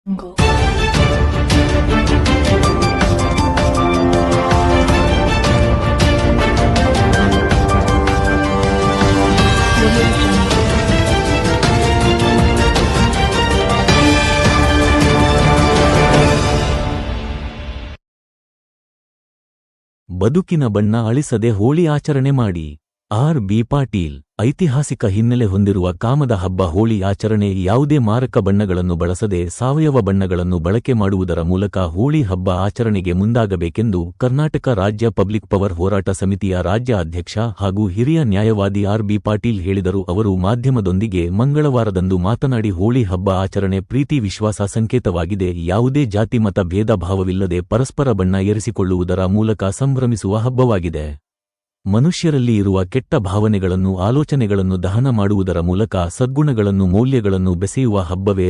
Jungle. ಬದುಕಿನ ಬಣ್ಣ ಅಳಿಸದೆ ಹೋಳಿ ಆಚರಣೆ ಮಾಡಿ. ಆರ್. ಬಿ. ಪಾಟೀಲ್. ಐತಿಹಾಸಿಕ ಹಿನ್ನೆಲೆ ಹೊಂದಿರುವ ಕಾಮದ ಹಬ್ಬ ಹೋಳಿ ಆಚರಣೆ ಯಾವುದೇ ಮಾರಕ ಬಣ್ಣಗಳನ್ನು ಬಳಸದೆ ಸಾವಯವ ಬಣ್ಣಗಳನ್ನು ಬಳಕೆ ಮಾಡುವುದರ ಮೂಲಕ ಹೋಳಿ ಹಬ್ಬ ಆಚರಣೆಗೆ ಮುಂದಾಗಬೇಕೆಂದು ಕರ್ನಾಟಕ ರಾಜ್ಯ ಪಬ್ಲಿಕ್ ಪವರ್ ಹೋರಾಟ ಸಮಿತಿಯ ರಾಜ್ಯ ಅಧ್ಯಕ್ಷ ಹಾಗೂ ಹಿರಿಯ ನ್ಯಾಯವಾದಿ ಆರ್. ಬಿ. ಪಾಟೀಲ್ ಹೇಳಿದರು. ಅವರು ಮಾಧ್ಯಮದೊಂದಿಗೆ ಮಂಗಳವಾರದಂದು ಮಾತನಾಡಿ, ಹೋಳಿ ಹಬ್ಬ ಆಚರಣೆ ಪ್ರೀತಿ ವಿಶ್ವಾಸ ಸಂಕೇತವಾಗಿದೆ. ಯಾವುದೇ ಜಾತಿ ಮತ ಭೇದ ಭಾವವಿಲ್ಲದೆ ಪರಸ್ಪರ ಬಣ್ಣ ಏರಿಸಿಕೊಳ್ಳುವುದರ ಮೂಲಕ ಸಂಭ್ರಮಿಸುವ ಹಬ್ಬವಾಗಿದೆ. ಮನುಷ್ಯರಲ್ಲಿ ಇರುವ ಕೆಟ್ಟ ಭಾವನೆಗಳನ್ನು ಆಲೋಚನೆಗಳನ್ನು ದಹನ ಮಾಡುವುದರ ಮೂಲಕ ಸದ್ಗುಣಗಳನ್ನು ಮೌಲ್ಯಗಳನ್ನು ಬೆಸೆಯುವ ಹಬ್ಬವೇ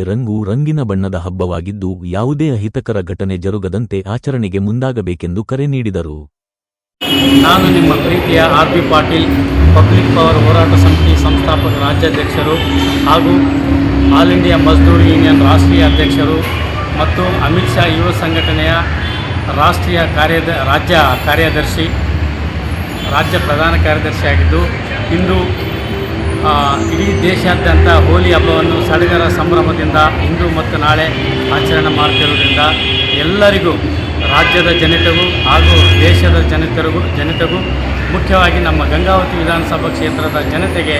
ರಂಗಿನ ಬಣ್ಣದ ಹಬ್ಬವಾಗಿದ್ದು, ಯಾವುದೇ ಅಹಿತಕರ ಘಟನೆ ಜರುಗದಂತೆ ಆಚರಣೆಗೆ ಮುಂದಾಗಬೇಕೆಂದು ಕರೆ ನೀಡಿದರು. ನಾನು ನಿಮ್ಮ ಪ್ರೀತಿಯ R. B. Patil, public power ಹೋರಾಟ ಸಮಿತಿ ಸಂಸ್ಥಾಪಕ ರಾಜ್ಯಾಧ್ಯಕ್ಷರು ಹಾಗೂ ಆಲ್ ಇಂಡಿಯಾ ಮಜ್ದೂರ್ ಯೂನಿಯನ್ ರಾಷ್ಟ್ರೀಯ ಅಧ್ಯಕ್ಷರು ಮತ್ತು ಅಮಿತ್ ಶಾ ಯುವ ಸಂಘಟನೆಯ ರಾಜ್ಯ ಕಾರ್ಯದರ್ಶಿ, ರಾಜ್ಯ ಪ್ರಧಾನ ಕಾರ್ಯದರ್ಶಿಯಾಗಿದ್ದು, ಇಂದು ಇಡೀ ದೇಶಾದ್ಯಂತ ಹೋಲಿ ಹಬ್ಬವನ್ನು ಸಡಗರ ಸಂಭ್ರಮದಿಂದ ಇಂದು ಮತ್ತು ನಾಳೆ ಆಚರಣೆ ಮಾಡುತ್ತಿರುವುದರಿಂದ ಎಲ್ಲರಿಗೂ, ರಾಜ್ಯದ ಜನತೆಗೂ ಹಾಗೂ ದೇಶದ ಜನತೆಗೂ ಮುಖ್ಯವಾಗಿ ನಮ್ಮ ಗಂಗಾವತಿ ವಿಧಾನಸಭಾ ಕ್ಷೇತ್ರದ ಜನತೆಗೆ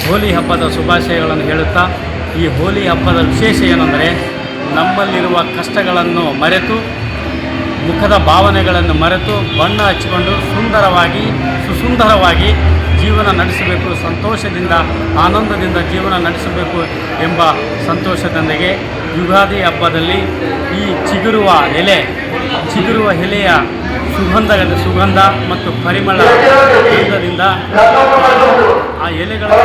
ಹೋಲಿ ಹಬ್ಬದ ಶುಭಾಶಯಗಳನ್ನು ಹೇಳುತ್ತಾ, ಈ ಹೋಲಿ ಹಬ್ಬದ ವಿಶೇಷ ಏನೆಂದರೆ, ನಮ್ಮಲ್ಲಿರುವ ಕಷ್ಟಗಳನ್ನು ಮರೆತು, ಮುಖದ ಭಾವನೆಗಳನ್ನು ಮರೆತು ಬಣ್ಣ ಹಚ್ಚಿಕೊಂಡು ಸುಸುಂದರವಾಗಿ ಜೀವನ ನಡೆಸಬೇಕು, ಸಂತೋಷದಿಂದ ಆನಂದದಿಂದ ಜೀವನ ನಡೆಸಬೇಕು ಎಂಬ ಸಂತೋಷದೊಂದಿಗೆ ಯುಗಾದಿ ಹಬ್ಬದಲ್ಲಿ ಈ ಚಿಗುರುವ ಎಲೆಯ ಸುಗಂಧ ಮತ್ತು ಪರಿಮಳದಿಂದ ಆ ಎಲೆಗಳನ್ನು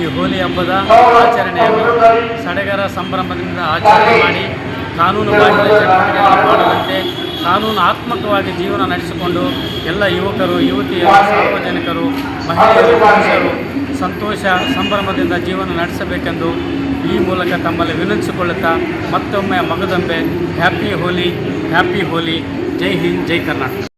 ಈ ಹೋಲಿ ಹಬ್ಬದ ಆಚರಣೆಯನ್ನು ಸಡಗರ ಸಂಭ್ರಮದಿಂದ ಆಚರಣೆ ಮಾಡಿ, ಕಾನೂನು ಬಾಹಿರ ಚಟುವಟಿಕೆಗಳನ್ನು ಮಾಡದಂತೆ ಕಾನೂನಾತ್ಮಕವಾಗಿ ಜೀವನ ನಡೆಸಿಕೊಂಡು ಎಲ್ಲ ಯುವಕರು, ಯುವತಿಯರು, ಸಾರ್ವಜನಿಕರು, ಮಹಿಳೆಯರು, ಪುರುಷರು ಸಂತೋಷ ಸಂಭ್ರಮದಿಂದ ಜೀವನ ನಡೆಸಬೇಕೆಂದು ಈ ಮೂಲಕ ತಮ್ಮಲ್ಲಿ ವಿನಂತಿಸಿಕೊಳ್ಳುತ್ತಾ ಮತ್ತೊಮ್ಮೆ ಮಗದೊಮ್ಮೆ ಹ್ಯಾಪಿ ಹೋಲಿ. ಜೈ ಹಿಂದ್, ಜೈ ಕರ್ನಾಟಕ.